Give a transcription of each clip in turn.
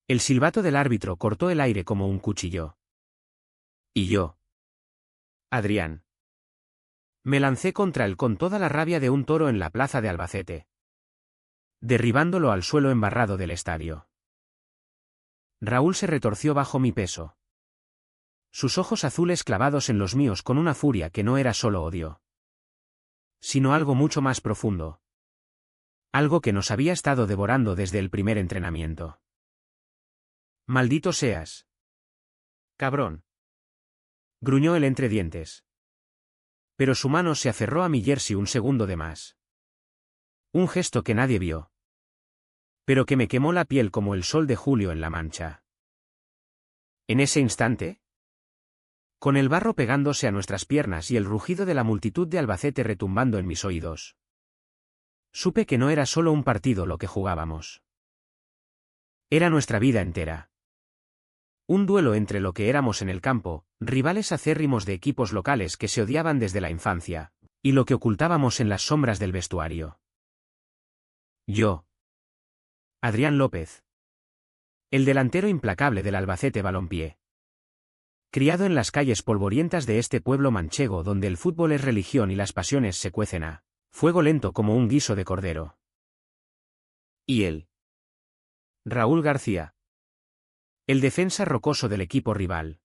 El silbato del árbitro cortó el aire como un cuchillo. Y yo. Adrián. Me lancé contra él con toda la rabia de un toro en la plaza de Albacete, derribándolo al suelo embarrado del estadio. Raúl se retorció bajo mi peso. Sus ojos azules clavados en los míos con una furia que no era solo odio, sino algo mucho más profundo. Algo que nos había estado devorando desde el primer entrenamiento. Maldito seas. Cabrón. Gruñó él entre dientes. Pero su mano se aferró a mi jersey un segundo de más. Un gesto que nadie vio, pero que me quemó la piel como el sol de julio en La Mancha. En ese instante, con el barro pegándose a nuestras piernas y el rugido de la multitud de Albacete retumbando en mis oídos, supe que no era solo un partido lo que jugábamos. Era nuestra vida entera. Un duelo entre lo que éramos en el campo, rivales acérrimos de equipos locales que se odiaban desde la infancia, y lo que ocultábamos en las sombras del vestuario. Yo. Adrián López. El delantero implacable del Albacete Balompié. Criado en las calles polvorientas de este pueblo manchego donde el fútbol es religión y las pasiones se cuecen a fuego lento como un guiso de cordero. ¿Y él? Raúl García. El defensa rocoso del equipo rival.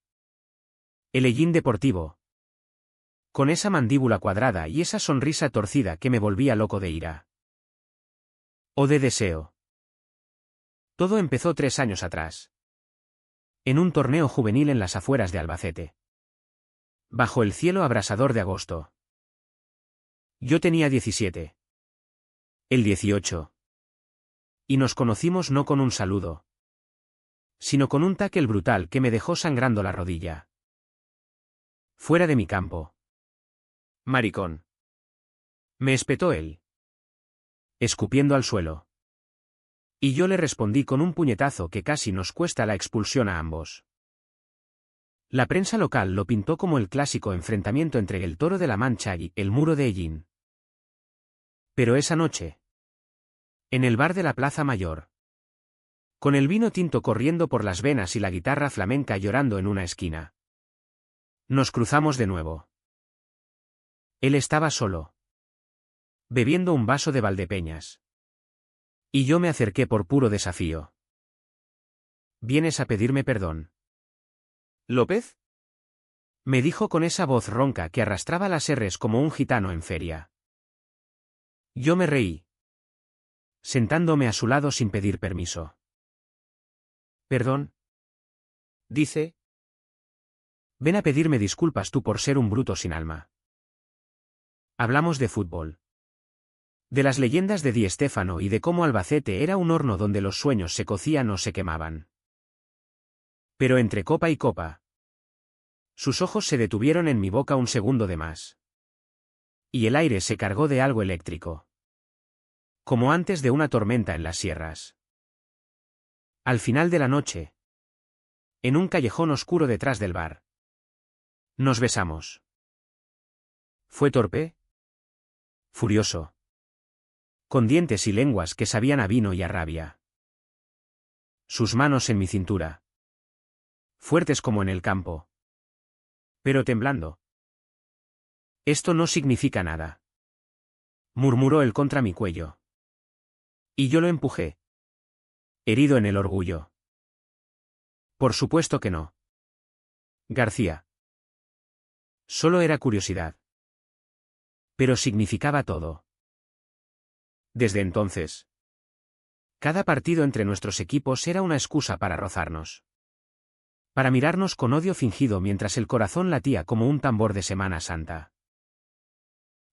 El Ellín Deportivo. Con esa mandíbula cuadrada y esa sonrisa torcida que me volvía loco de ira. O de deseo. Todo empezó 3 años atrás. En un torneo juvenil en las afueras de Albacete. Bajo el cielo abrasador de agosto. Yo tenía 17. Él 18. Y nos conocimos no con un saludo, sino con un tackle brutal que me dejó sangrando la rodilla. Fuera de mi campo. Maricón. Me espetó él, escupiendo al suelo. Y yo le respondí con un puñetazo que casi nos cuesta la expulsión a ambos. La prensa local lo pintó como el clásico enfrentamiento entre el Toro de la Mancha y el Muro de Ellín. Pero esa noche, en el bar de la Plaza Mayor, con el vino tinto corriendo por las venas y la guitarra flamenca llorando en una esquina, nos cruzamos de nuevo. Él estaba solo, bebiendo un vaso de Valdepeñas. Y yo me acerqué por puro desafío. ¿Vienes a pedirme perdón, López? Me dijo con esa voz ronca que arrastraba las erres como un gitano en feria. Yo me reí, sentándome a su lado sin pedir permiso. ¿Perdón? Dice. Ven a pedirme disculpas tú por ser un bruto sin alma. Hablamos de fútbol. De las leyendas de Di Stéfano y de cómo Albacete era un horno donde los sueños se cocían o se quemaban. Pero entre copa y copa, sus ojos se detuvieron en mi boca un segundo de más. Y el aire se cargó de algo eléctrico. Como antes de una tormenta en las sierras. Al final de la noche, en un callejón oscuro detrás del bar, nos besamos. ¿Fue torpe? Furioso. Con dientes y lenguas que sabían a vino y a rabia. Sus manos en mi cintura. Fuertes como en el campo. Pero temblando. Esto no significa nada, murmuró él contra mi cuello. Y yo lo empujé. Herido en el orgullo. Por supuesto que no. García. Solo era curiosidad. Pero significaba todo. Desde entonces, cada partido entre nuestros equipos era una excusa para rozarnos. Para mirarnos con odio fingido mientras el corazón latía como un tambor de Semana Santa.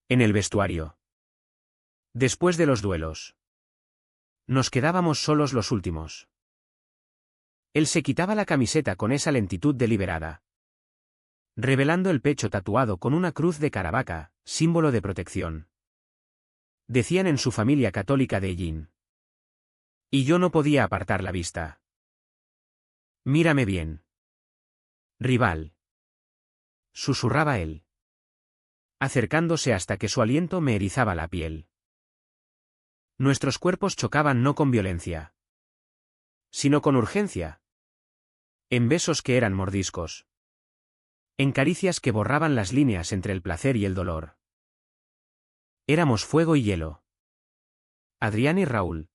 En el vestuario. Después de los duelos. Nos quedábamos solos los últimos. Él se quitaba la camiseta con esa lentitud deliberada, revelando el pecho tatuado con una cruz de Caravaca, símbolo de protección. Decían en su familia católica de Ellín. Y yo no podía apartar la vista. Mírame bien. Rival. Susurraba él, acercándose hasta que su aliento me erizaba la piel. Nuestros cuerpos chocaban no con violencia, sino con urgencia. En besos que eran mordiscos. En caricias que borraban las líneas entre el placer y el dolor. Éramos fuego y hielo. Adrián y Raúl.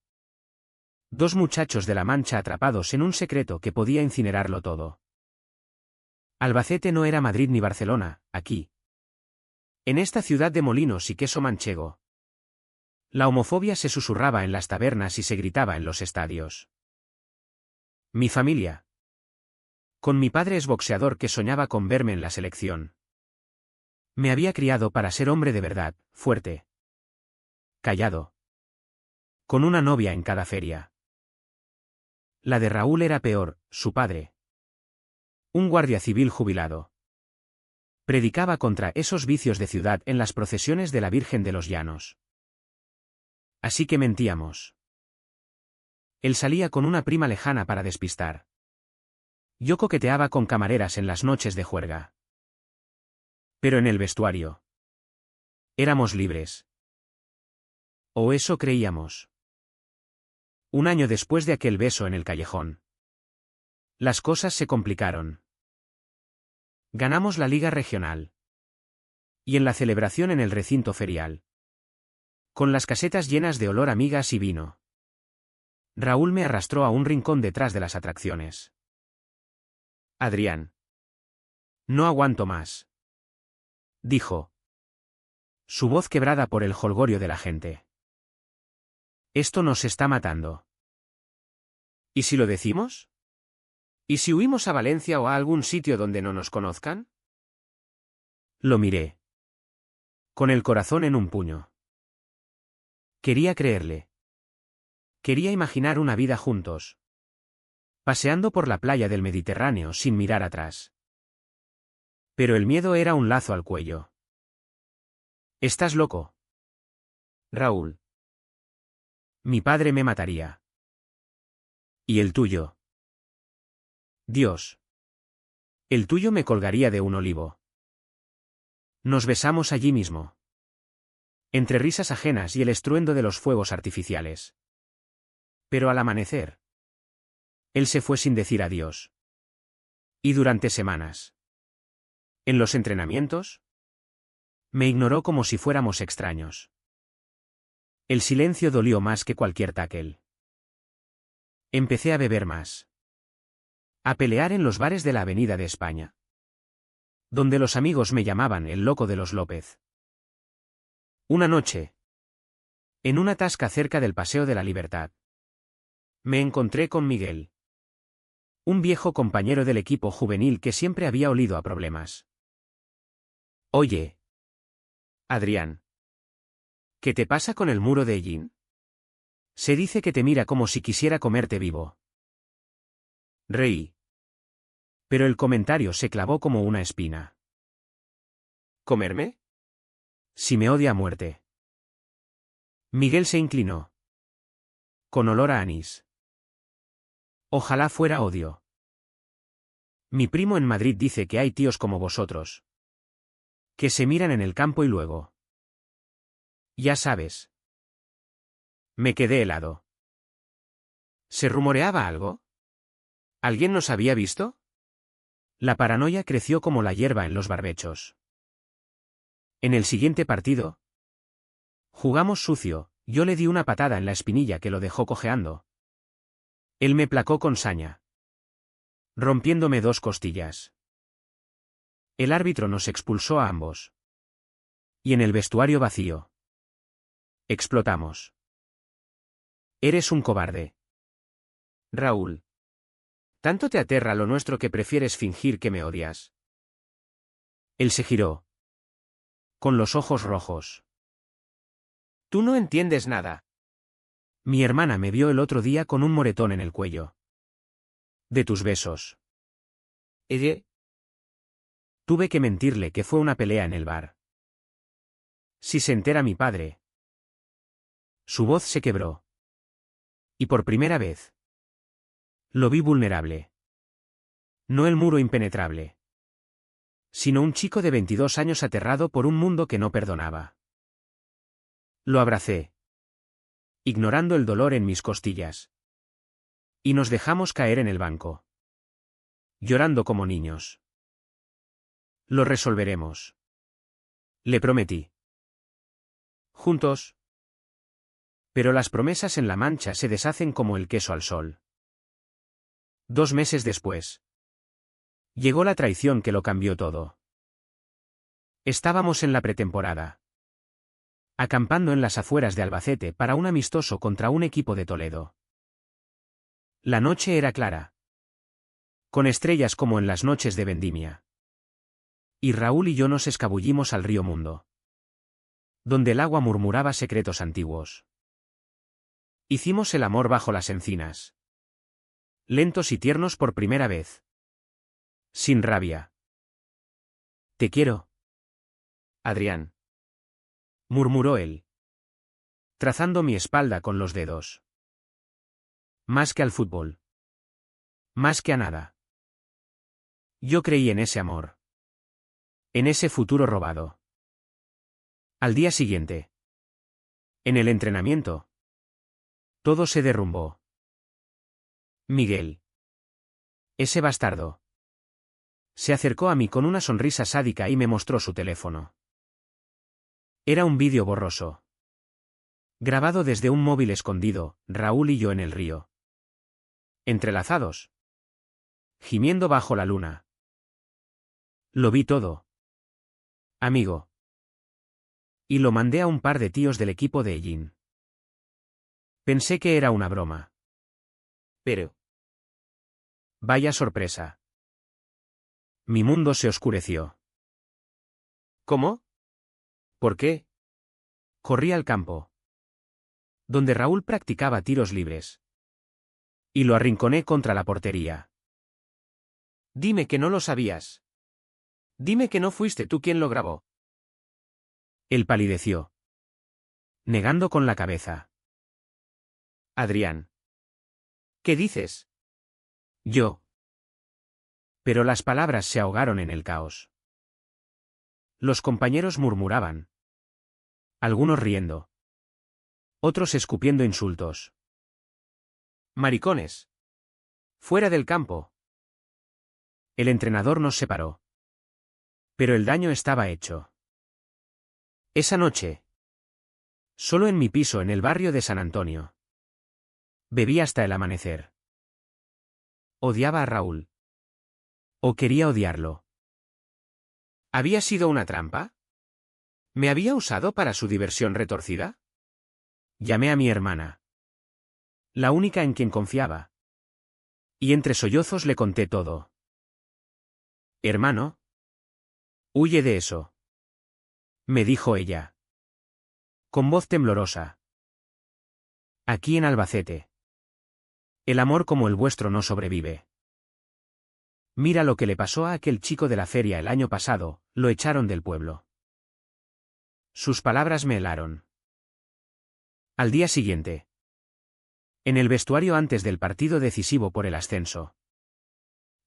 Dos muchachos de La Mancha atrapados en un secreto que podía incinerarlo todo. Albacete no era Madrid ni Barcelona, aquí. En esta ciudad de molinos y queso manchego. La homofobia se susurraba en las tabernas y se gritaba en los estadios. Mi familia. Con mi padre exboxeador que soñaba con verme en la selección. Me había criado para ser hombre de verdad, fuerte. Callado. Con una novia en cada feria. La de Raúl era peor, su padre. Un guardia civil jubilado. Predicaba contra esos vicios de ciudad en las procesiones de la Virgen de los Llanos. Así que mentíamos. Él salía con una prima lejana para despistar. Yo coqueteaba con camareras en las noches de juerga. Pero en el vestuario. Éramos libres. O eso creíamos. Un año después de aquel beso en el callejón. Las cosas se complicaron. Ganamos la Liga Regional. Y en la celebración en el recinto ferial. Con las casetas llenas de olor a migas y vino. Raúl me arrastró a un rincón detrás de las atracciones. Adrián. No aguanto más. Dijo. Su voz quebrada por el jolgorio de la gente. Esto nos está matando. ¿Y si lo decimos? ¿Y si huimos a Valencia o a algún sitio donde no nos conozcan? Lo miré. Con el corazón en un puño. Quería creerle. Quería imaginar una vida juntos. Paseando por la playa del Mediterráneo sin mirar atrás. Pero el miedo era un lazo al cuello. ¿Estás loco? Raúl. Mi padre me mataría. ¿Y el tuyo? Dios. El tuyo me colgaría de un olivo. Nos besamos allí mismo. Entre risas ajenas y el estruendo de los fuegos artificiales. Pero al amanecer. Él se fue sin decir adiós. Y durante semanas. En los entrenamientos. Me ignoró como si fuéramos extraños. El silencio dolió más que cualquier tackle. Empecé a beber más. A pelear en los bares de la Avenida de España. Donde los amigos me llamaban el loco de los López. Una noche. En una tasca cerca del Paseo de la Libertad. Me encontré con Miguel. Un viejo compañero del equipo juvenil que siempre había olido a problemas. Oye. Adrián. ¿Qué te pasa con el muro de Ellín? Se dice que te mira como si quisiera comerte vivo. Reí. Pero el comentario se clavó como una espina. ¿Comerme? Si me odia a muerte. Miguel se inclinó. Con olor a anís. Ojalá fuera odio. Mi primo en Madrid dice que hay tíos como vosotros. Que se miran en el campo y luego. Ya sabes. Me quedé helado. ¿Se rumoreaba algo? ¿Alguien nos había visto? La paranoia creció como la hierba en los barbechos. En el siguiente partido. Jugamos sucio, yo le di una patada en la espinilla que lo dejó cojeando. Él me placó con saña. Rompiéndome 2 costillas. El árbitro nos expulsó a ambos. Y en el vestuario vacío. Explotamos. Eres un cobarde. Raúl. ¿Tanto te aterra lo nuestro que prefieres fingir que me odias? Él se giró. Con los ojos rojos. Tú no entiendes nada. Mi hermana me vio el otro día con un moretón en el cuello. De tus besos. ¿Ella? Tuve que mentirle que fue una pelea en el bar. Si se entera mi padre. Su voz se quebró. Y por primera vez. Lo vi vulnerable. No el muro impenetrable. Sino un chico de 22 años aterrado por un mundo que no perdonaba. Lo abracé. Ignorando el dolor en mis costillas. Y nos dejamos caer en el banco, llorando como niños. Lo resolveremos. Le prometí. Juntos. Pero las promesas en La Mancha se deshacen como el queso al sol. 2 meses después. Llegó la traición que lo cambió todo. Estábamos en la pretemporada, acampando en las afueras de Albacete para un amistoso contra un equipo de Toledo. La noche era clara, con estrellas como en las noches de vendimia. Y Raúl y yo nos escabullimos al río Mundo, donde el agua murmuraba secretos antiguos. Hicimos el amor bajo las encinas, lentos y tiernos por primera vez. Sin rabia. Te quiero, Adrián, murmuró él, trazando mi espalda con los dedos. Más que al fútbol. Más que a nada. Yo creí en ese amor. En ese futuro robado. Al día siguiente. En el entrenamiento. Todo se derrumbó. Miguel. Ese bastardo. Se acercó a mí con una sonrisa sádica y me mostró su teléfono. Era un vídeo borroso. Grabado desde un móvil escondido, Raúl y yo en el río. Entrelazados. Gimiendo bajo la luna. Lo vi todo. Amigo. Y lo mandé a un par de tíos del equipo de Ellín. Pensé que era una broma. Pero. Vaya sorpresa. Mi mundo se oscureció. ¿Cómo? ¿Por qué? Corrí al campo, donde Raúl practicaba tiros libres. Y lo arrinconé contra la portería. Dime que no lo sabías. Dime que no fuiste tú quien lo grabó. Él palideció, negando con la cabeza. Adrián. ¿Qué dices? Yo. Pero las palabras se ahogaron en el caos. Los compañeros murmuraban. Algunos riendo. Otros escupiendo insultos. Maricones. Fuera del campo. El entrenador nos separó. Pero el daño estaba hecho. Esa noche. Solo en mi piso en el barrio de San Antonio. Bebí hasta el amanecer. Odiaba a Raúl. ¿O quería odiarlo? ¿Había sido una trampa? ¿Me había usado para su diversión retorcida? Llamé a mi hermana, la única en quien confiaba. Y entre sollozos le conté todo. Hermano. Huye de eso. Me dijo ella, con voz temblorosa. Aquí en Albacete. El amor como el vuestro no sobrevive. Mira lo que le pasó a aquel chico de la feria el año pasado, lo echaron del pueblo. Sus palabras me helaron. Al día siguiente. En el vestuario antes del partido decisivo por el ascenso.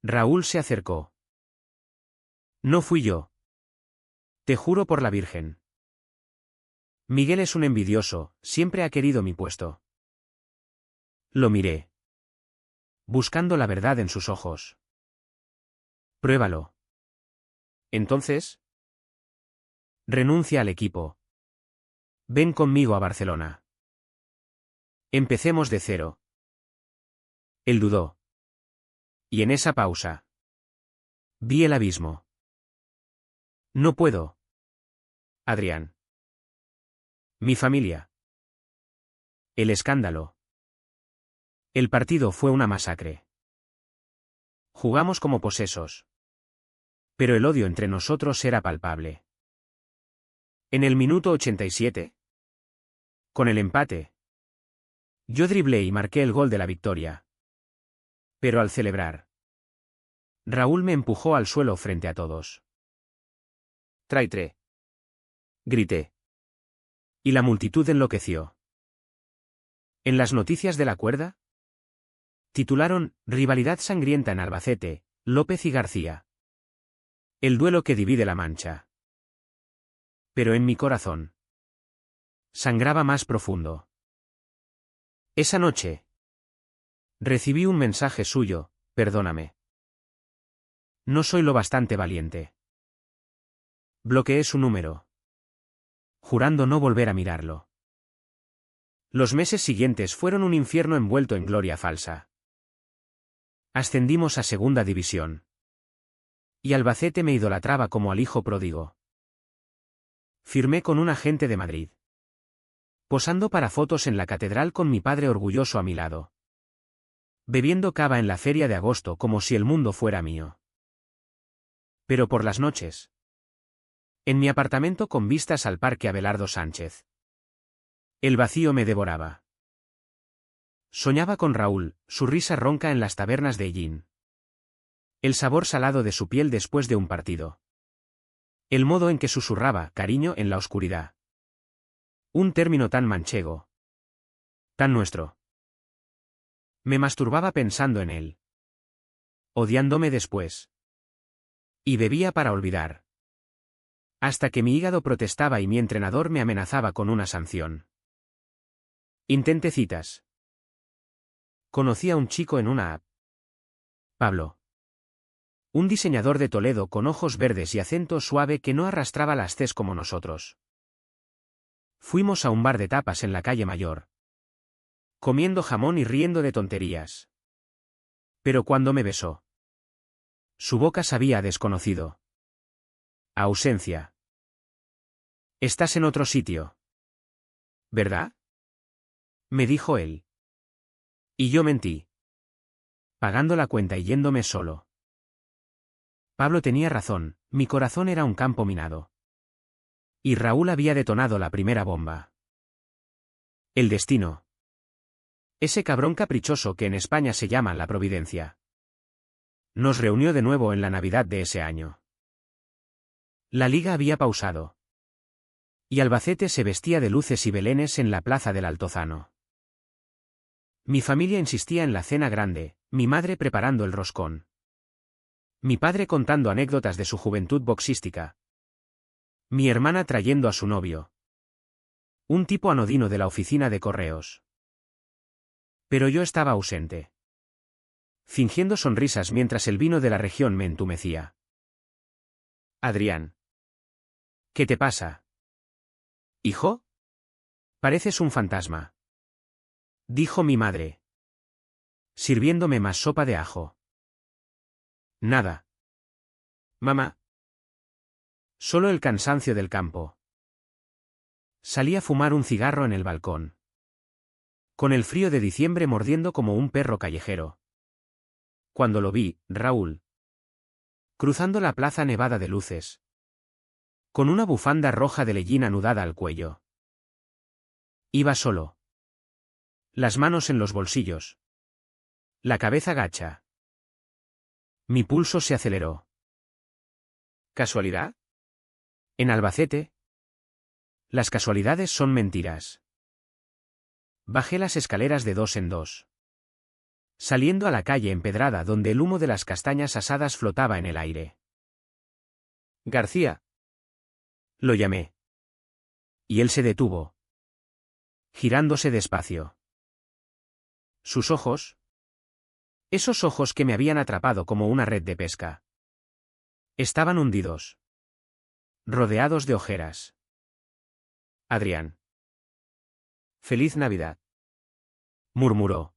Raúl se acercó. No fui yo. Te juro por la Virgen. Miguel es un envidioso, siempre ha querido mi puesto. Lo miré, buscando la verdad en sus ojos. Pruébalo. Entonces. Renuncia al equipo. Ven conmigo a Barcelona. Empecemos de cero. Él dudó. Y en esa pausa. Vi el abismo. No puedo. Adrián. Mi familia. El escándalo. El partido fue una masacre. Jugamos como posesos. Pero el odio entre nosotros era palpable. En el minuto 87. Con el empate. Yo driblé y marqué el gol de la victoria. Pero al celebrar, Raúl me empujó al suelo frente a todos. Traitre. Grité. Y la multitud enloqueció. En las noticias de la cuerda, titularon Rivalidad sangrienta en Albacete, López y García. El duelo que divide la Mancha. Pero en mi corazón sangraba más profundo. Esa noche Recibí un mensaje suyo, perdóname. No soy lo bastante valiente. Bloqueé su número, jurando no volver a mirarlo. Los meses siguientes fueron un infierno envuelto en gloria falsa. Ascendimos a Segunda División. Y Albacete me idolatraba como al hijo pródigo. Firmé con un agente de Madrid, posando para fotos en la catedral con mi padre orgulloso a mi lado. Bebiendo cava en la feria de agosto como si el mundo fuera mío. Pero por las noches. En mi apartamento con vistas al Parque Abelardo Sánchez. El vacío me devoraba. Soñaba con Raúl, su risa ronca en las tabernas de Ellín. El sabor salado de su piel después de un partido. El modo en que susurraba cariño en la oscuridad. Un término tan manchego. Tan nuestro. Me masturbaba pensando en él. Odiándome después. Y bebía para olvidar. Hasta que mi hígado protestaba y mi entrenador me amenazaba con una sanción. Intente citas. Conocí a un chico en una app. Pablo. Un diseñador de Toledo con ojos verdes y acento suave que no arrastraba las Cs como nosotros. Fuimos a un bar de tapas en la calle Mayor. Comiendo jamón y riendo de tonterías. Pero cuando me besó. Su boca sabía a desconocido. A ausencia. Estás en otro sitio. ¿Verdad? Me dijo él. Y yo mentí. Pagando la cuenta y yéndome solo. Pablo tenía razón, mi corazón era un campo minado. Y Raúl había detonado la primera bomba. El destino. Ese cabrón caprichoso que en España se llama la Providencia. Nos reunió de nuevo en la Navidad de ese año. La liga había pausado. Y Albacete se vestía de luces y belenes en la plaza del Altozano. Mi familia insistía en la cena grande, mi madre preparando el roscón. Mi padre contando anécdotas de su juventud boxística. Mi hermana trayendo a su novio. Un tipo anodino de la oficina de correos. Pero yo estaba ausente. Fingiendo sonrisas mientras el vino de la región me entumecía. Adrián. ¿Qué te pasa? ¿Hijo? Pareces un fantasma. Dijo mi madre. Sirviéndome más sopa de ajo. Nada. Mamá. Solo el cansancio del campo. Salí a fumar un cigarro en el balcón. Con el frío de diciembre mordiendo como un perro callejero. Cuando lo vi, Raúl. Cruzando la plaza nevada de luces. Con una bufanda roja de lellín anudada al cuello. Iba solo. Las manos en los bolsillos. La cabeza gacha. Mi pulso se aceleró. ¿Casualidad? En Albacete. Las casualidades son mentiras. Bajé las escaleras de dos en dos. Saliendo a la calle empedrada donde el humo de las castañas asadas flotaba en el aire. García. Lo llamé. Y él se detuvo. Girándose despacio. Sus ojos. Esos ojos que me habían atrapado como una red de pesca. Estaban hundidos. Rodeados de ojeras. Adrián. Feliz Navidad. Murmuró.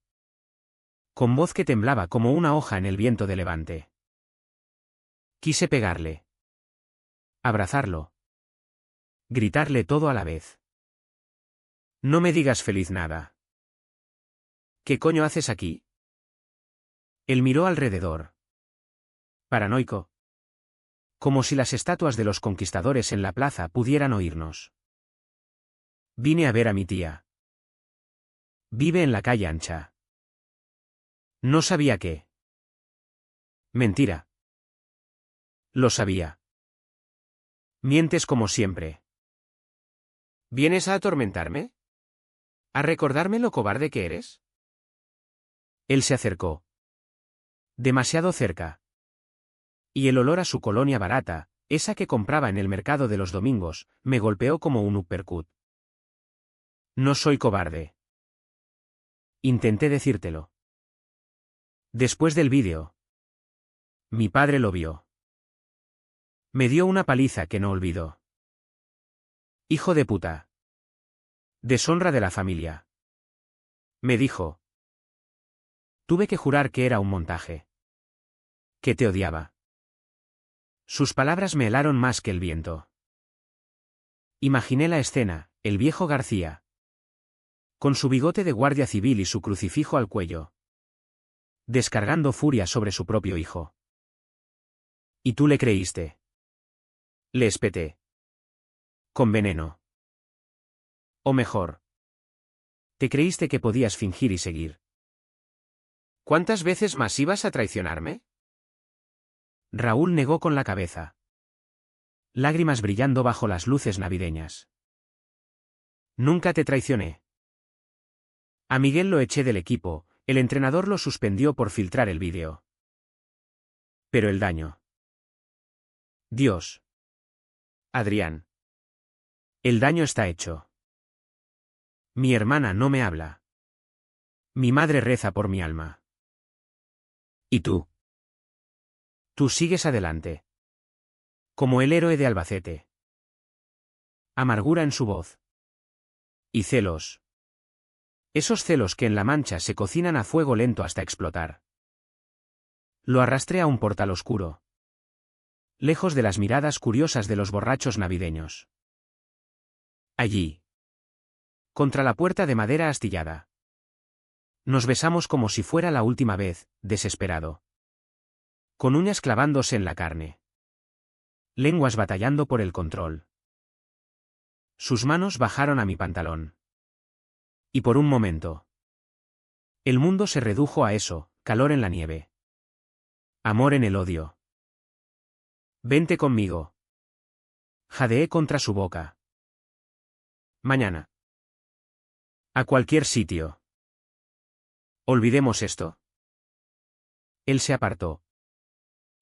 Con voz que temblaba como una hoja en el viento de levante. Quise pegarle. Abrazarlo. Gritarle todo a la vez. No me digas feliz nada. ¿Qué coño haces aquí? Él miró alrededor. Paranoico. Como si las estatuas de los conquistadores en la plaza pudieran oírnos. Vine a ver a mi tía. Vive en la calle ancha. No sabía qué. Mentira. Lo sabía. Mientes como siempre. ¿Vienes a atormentarme? ¿A recordarme lo cobarde que eres? Él se acercó. Demasiado cerca. Y el olor a su colonia barata, esa que compraba en el mercado de los domingos, me golpeó como un uppercut. No soy cobarde. Intenté decírtelo. Después del vídeo. Mi padre lo vio. Me dio una paliza que no olvido. Hijo de puta. Deshonra de la familia. Me dijo. Tuve que jurar que era un montaje. Que te odiaba. Sus palabras me helaron más que el viento. Imaginé la escena, el viejo García. Con su bigote de guardia civil y su crucifijo al cuello. Descargando furia sobre su propio hijo. ¿Y tú le creíste? Le espeté. Con veneno. O mejor. ¿Te creíste que podías fingir y seguir? ¿Cuántas veces más ibas a traicionarme? Raúl negó con la cabeza. Lágrimas brillando bajo las luces navideñas. Nunca te traicioné. A Miguel lo eché del equipo, el entrenador lo suspendió por filtrar el vídeo. Pero el daño. Dios. Adrián. El daño está hecho. Mi hermana no me habla. Mi madre reza por mi alma. ¿Y tú? Tú sigues adelante. Como el héroe de Albacete. Amargura en su voz. Y celos. Esos celos que en la Mancha se cocinan a fuego lento hasta explotar. Lo arrastré a un portal oscuro. Lejos de las miradas curiosas de los borrachos navideños. Allí. Contra la puerta de madera astillada. Nos besamos como si fuera la última vez, desesperado. Con uñas clavándose en la carne. Lenguas batallando por el control. Sus manos bajaron a mi pantalón. Y por un momento. El mundo se redujo a eso, calor en la nieve. Amor en el odio. Vente conmigo. Jadeé contra su boca. Mañana. A cualquier sitio. Olvidemos esto. Él se apartó.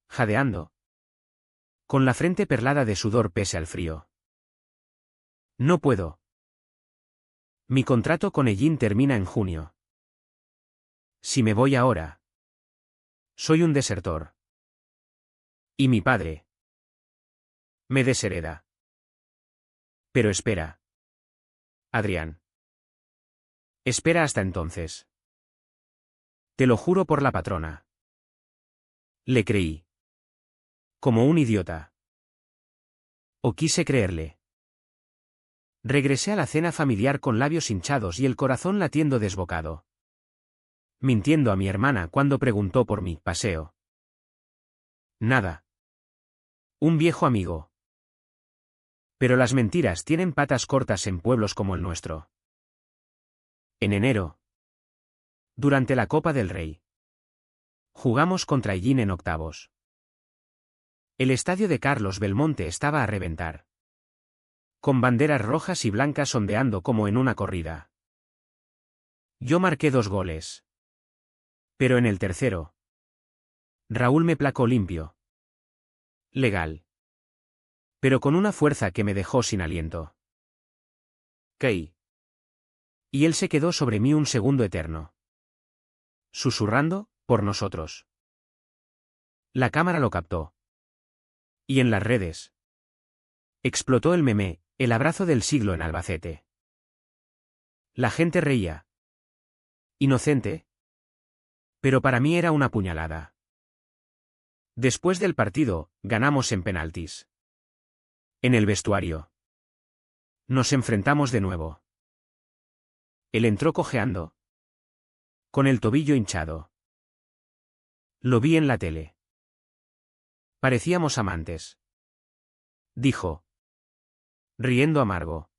Jadeando. Con la frente perlada de sudor pese al frío. No puedo. Mi contrato con Ellín termina en junio. Si me voy ahora. Soy un desertor. Y mi padre. Me deshereda. Pero espera. Adrián. Espera hasta entonces. Te lo juro por la patrona. Le creí. Como un idiota. O quise creerle. Regresé a la cena familiar con labios hinchados y el corazón latiendo desbocado. Mintiendo a mi hermana cuando preguntó por mi paseo. Nada. Un viejo amigo. Pero las mentiras tienen patas cortas en pueblos como el nuestro. En enero. Durante la Copa del Rey. Jugamos contra Ellín en octavos. El estadio de Carlos Belmonte estaba a reventar. Con banderas rojas y blancas ondeando como en una corrida. Yo marqué 2 goles. Pero en el tercero. Raúl me placó limpio. Legal. Pero con una fuerza que me dejó sin aliento. ¿Qué? Y él se quedó sobre mí un segundo eterno. Susurrando, por nosotros. La cámara lo captó. Y en las redes. Explotó el meme, el abrazo del siglo en Albacete. La gente reía. Inocente. Pero para mí era una puñalada. Después del partido, ganamos en penaltis. En el vestuario. Nos enfrentamos de nuevo. Él entró cojeando. Con el tobillo hinchado. Lo vi en la tele. Parecíamos amantes. Dijo. Riendo amargo.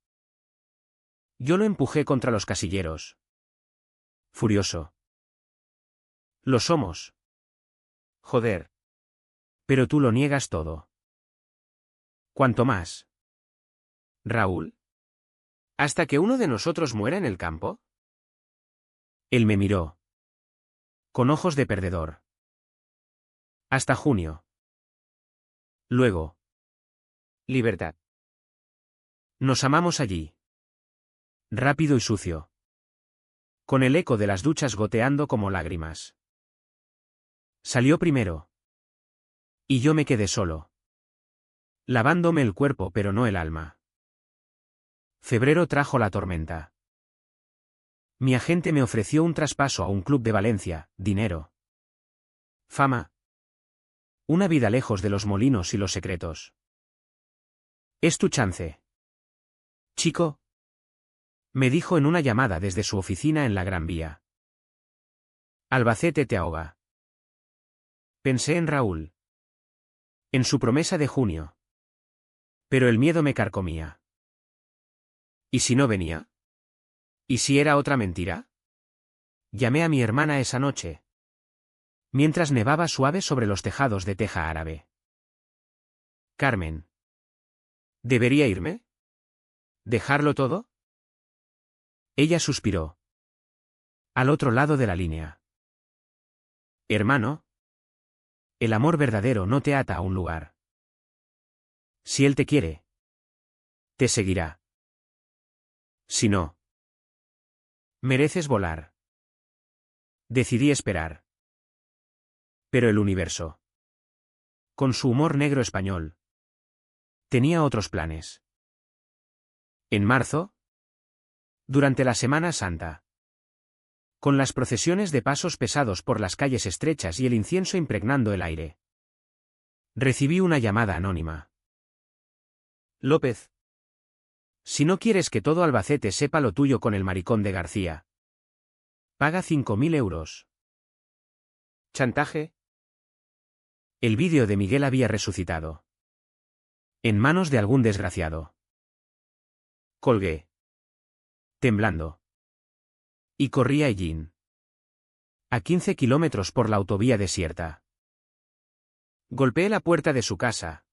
Yo lo empujé contra los casilleros. Furioso. Lo somos. Joder. Pero tú lo niegas todo. ¿Cuánto más? Raúl. ¿Hasta que uno de nosotros muera en el campo? Él me miró. Con ojos de perdedor. Hasta junio. Luego. Libertad. Nos amamos allí. Rápido y sucio. Con el eco de las duchas goteando como lágrimas. Salió primero. Y yo me quedé solo. Lavándome el cuerpo pero no el alma. Febrero trajo la tormenta. Mi agente me ofreció un traspaso a un club de Valencia, dinero. Fama. Una vida lejos de los molinos y los secretos. Es tu chance. Chico. Me dijo en una llamada desde su oficina en la Gran Vía. Albacete te ahoga. Pensé en Raúl. En su promesa de junio. Pero el miedo me carcomía. ¿Y si no venía? ¿Y si era otra mentira? Llamé a mi hermana esa noche. Mientras nevaba suave sobre los tejados de teja árabe. Carmen. ¿Debería irme? ¿Dejarlo todo? Ella suspiró. Al otro lado de la línea. Hermano. El amor verdadero no te ata a un lugar. Si él te quiere, te seguirá. Si no, mereces volar. Decidí esperar. Pero el universo, con su humor negro español, tenía otros planes. En marzo, durante la Semana Santa, con las procesiones de pasos pesados por las calles estrechas y el incienso impregnando el aire, recibí una llamada anónima. López. Si no quieres que todo Albacete sepa lo tuyo con el maricón de García, paga 5.000 euros. ¿Chantaje? El vídeo de Miguel había resucitado. En manos de algún desgraciado. Colgué. Temblando. Y corrí a Ellín. A 15 kilómetros por la autovía desierta. Golpeé la puerta de su casa.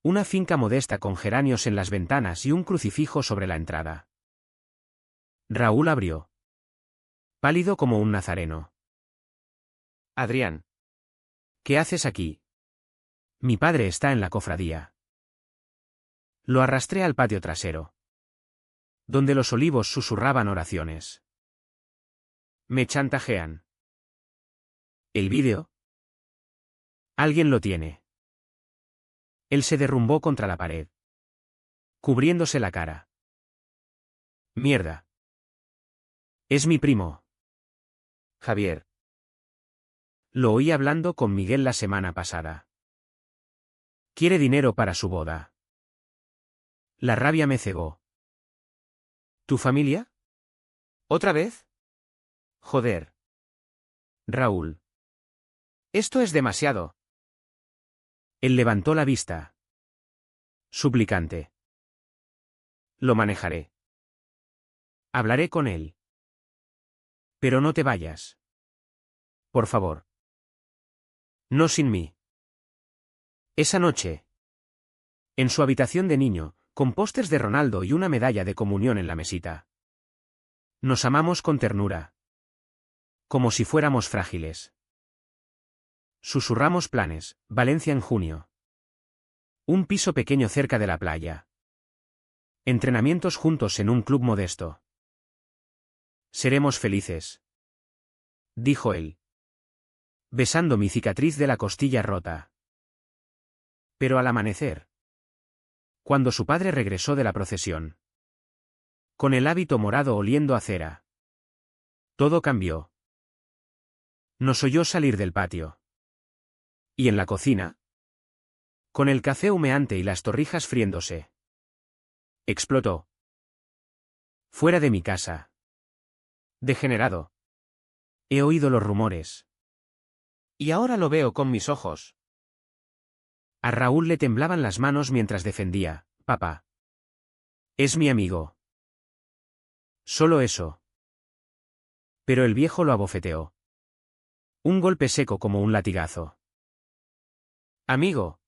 Una finca modesta con geranios en las ventanas y un crucifijo sobre la entrada. Raúl abrió. Pálido como un nazareno. Adrián. ¿Qué haces aquí? Mi padre está en la cofradía. Lo arrastré al patio trasero, donde los olivos susurraban oraciones. Me chantajean. ¿El vídeo? Alguien lo tiene. Él se derrumbó contra la pared, cubriéndose la cara. Mierda. Es mi primo. Javier. Lo oí hablando con Miguel la semana pasada. Quiere dinero para su boda. La rabia me cegó. ¿Tu familia? ¿Otra vez? Joder. Raúl. Esto es demasiado. Él levantó la vista. Suplicante. Lo manejaré. Hablaré con él. Pero no te vayas. Por favor. No sin mí. Esa noche. En su habitación de niño, con pósters de Ronaldo y una medalla de comunión en la mesita. Nos amamos con ternura. Como si fuéramos frágiles. Susurramos planes, Valencia en junio. Un piso pequeño cerca de la playa. Entrenamientos juntos en un club modesto. Seremos felices. Dijo él. Besando mi cicatriz de la costilla rota. Pero al amanecer. Cuando su padre regresó de la procesión. Con el hábito morado oliendo a cera. Todo cambió. Nos oyó salir del patio. Y en la cocina. Con el café humeante y las torrijas friéndose. Explotó. Fuera de mi casa. Degenerado. He oído los rumores. Y ahora lo veo con mis ojos. A Raúl le temblaban las manos mientras defendía, papá. Es mi amigo. Solo eso. Pero el viejo lo abofeteó. Un golpe seco como un latigazo. Amigo.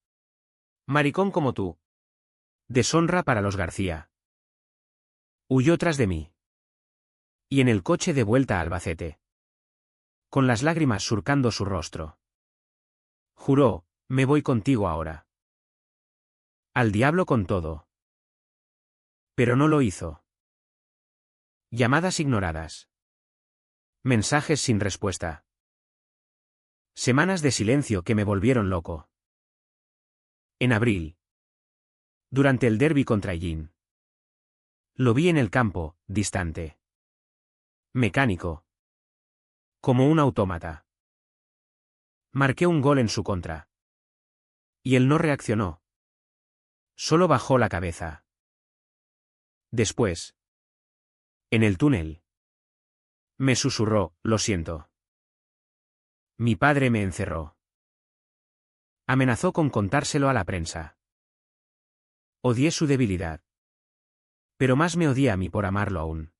Maricón como tú. Deshonra para los García. Huyó tras de mí. Y en el coche de vuelta a Albacete. Con las lágrimas surcando su rostro. Juró, me voy contigo ahora. Al diablo con todo. Pero no lo hizo. Llamadas ignoradas. Mensajes sin respuesta. Semanas de silencio que me volvieron loco. En abril. Durante el derbi contra Hellín. Lo vi en el campo, distante. Mecánico. Como un autómata. Marqué un gol en su contra. Y él no reaccionó. Solo bajó la cabeza. Después. En el túnel. Me susurró, lo siento. Mi padre me encerró. Amenazó con contárselo a la prensa. Odié su debilidad. Pero más me odié a mí por amarlo aún.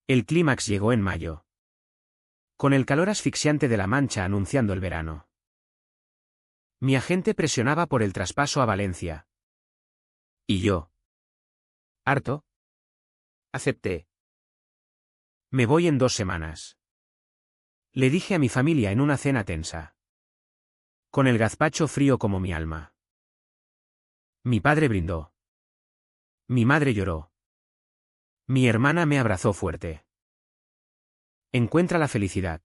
El clímax llegó en mayo. Con el calor asfixiante de la Mancha anunciando el verano. Mi agente presionaba por el traspaso a Valencia. Y yo. ¿Harto? Acepté. Me voy en 2 semanas. Le dije a mi familia en una cena tensa. Con el gazpacho frío como mi alma. Mi padre brindó. Mi madre lloró. Mi hermana me abrazó fuerte. Encuentra la felicidad.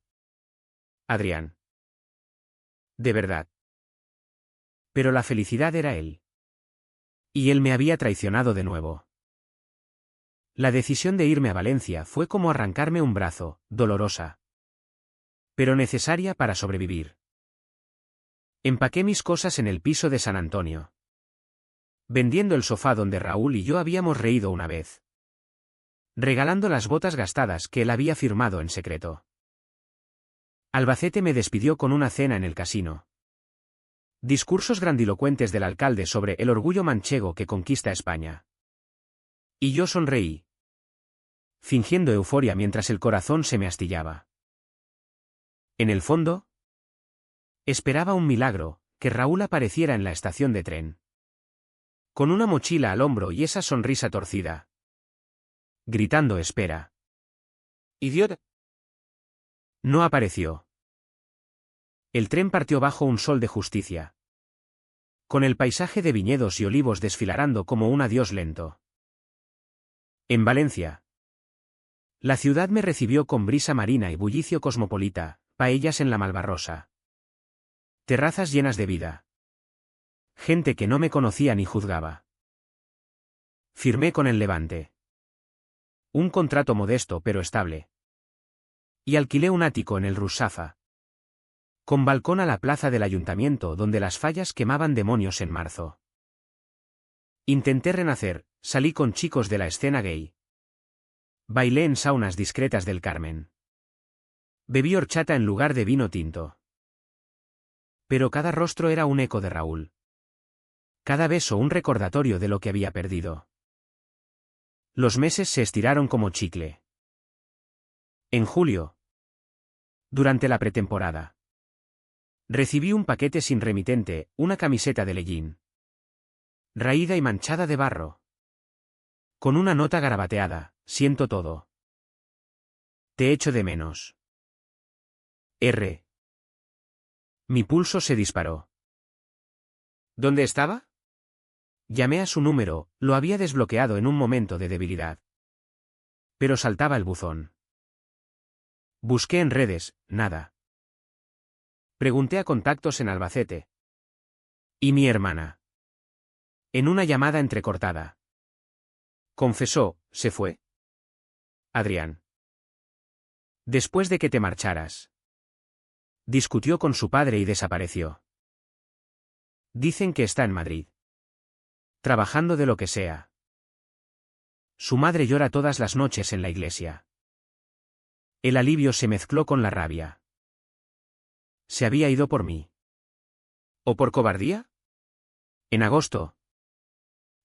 Adrián. De verdad. Pero la felicidad era él. Y él me había traicionado de nuevo. La decisión de irme a Valencia fue como arrancarme un brazo, dolorosa. Pero necesaria para sobrevivir. Empaqué mis cosas en el piso de San Antonio. Vendiendo el sofá donde Raúl y yo habíamos reído una vez. Regalando las botas gastadas que él había firmado en secreto. Albacete me despidió con una cena en el casino. Discursos grandilocuentes del alcalde sobre el orgullo manchego que conquista España. Y yo sonreí. Fingiendo euforia mientras el corazón se me astillaba. En el fondo, esperaba un milagro, que Raúl apareciera en la estación de tren. Con una mochila al hombro y esa sonrisa torcida. Gritando espera. ¡Idiota! No apareció. El tren partió bajo un sol de justicia. Con el paisaje de viñedos y olivos desfilarando como un adiós lento. En Valencia. La ciudad me recibió con brisa marina y bullicio cosmopolita, paellas en la Malvarrosa. Terrazas llenas de vida. Gente que no me conocía ni juzgaba. Firmé con el Levante. Un contrato modesto pero estable. Y alquilé un ático en el Russafa. Con balcón a la plaza del ayuntamiento donde las fallas quemaban demonios en marzo. Intenté renacer, salí con chicos de la escena gay. Bailé en saunas discretas del Carmen. Bebí horchata en lugar de vino tinto. Pero cada rostro era un eco de Raúl. Cada beso un recordatorio de lo que había perdido. Los meses se estiraron como chicle. En julio. Durante la pretemporada. Recibí un paquete sin remitente, una camiseta de Hellín. Raída y manchada de barro. Con una nota garabateada, siento todo. Te echo de menos. R. Mi pulso se disparó. ¿Dónde estaba? Llamé a su número, lo había desbloqueado en un momento de debilidad. Pero saltaba el buzón. Busqué en redes, nada. Pregunté a contactos en Albacete. ¿Y mi hermana? En una llamada entrecortada. Confesó, se fue. Adrián. Después de que te marcharas. Discutió con su padre y desapareció. Dicen que está en Madrid. Trabajando de lo que sea. Su madre llora todas las noches en la iglesia. El alivio se mezcló con la rabia. ¿Se había ido por mí? ¿O por cobardía? En agosto.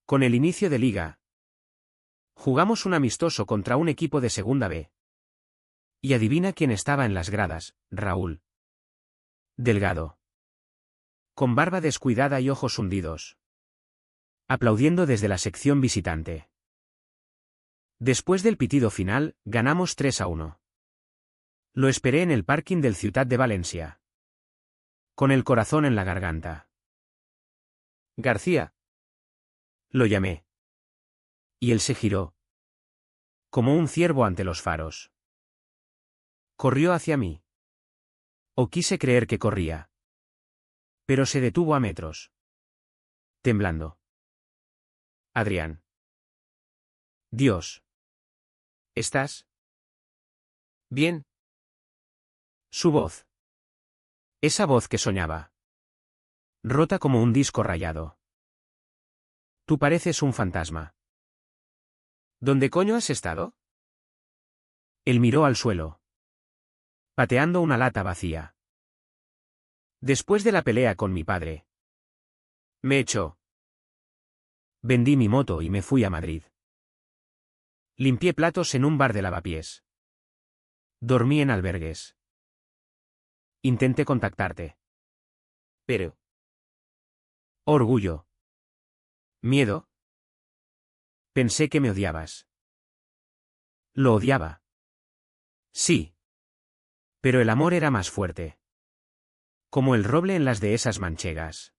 Con el inicio de liga. Jugamos un amistoso contra un equipo de Segunda B. Y adivina quién estaba en las gradas, Raúl. Delgado. Con barba descuidada y ojos hundidos. Aplaudiendo desde la sección visitante. Después del pitido final, ganamos 3-1. Lo esperé en el parking del Ciutat de Valencia. Con el corazón en la garganta. García. Lo llamé. Y él se giró. Como un ciervo ante los faros. Corrió hacia mí. O quise creer que corría. Pero se detuvo a metros. Temblando. Adrián. Dios. ¿Estás bien? Su voz. Esa voz que soñaba. Rota como un disco rayado. Tú pareces un fantasma. ¿Dónde coño has estado? Él miró al suelo, pateando una lata vacía. Después de la pelea con mi padre. Me echó. Vendí mi moto y me fui a Madrid. Limpié platos en un bar de lavapiés. Dormí en albergues. Intenté contactarte. Pero. Orgullo. Miedo. Pensé que me odiabas. Lo odiaba. Sí. Pero el amor era más fuerte. Como el roble en las dehesas manchegas.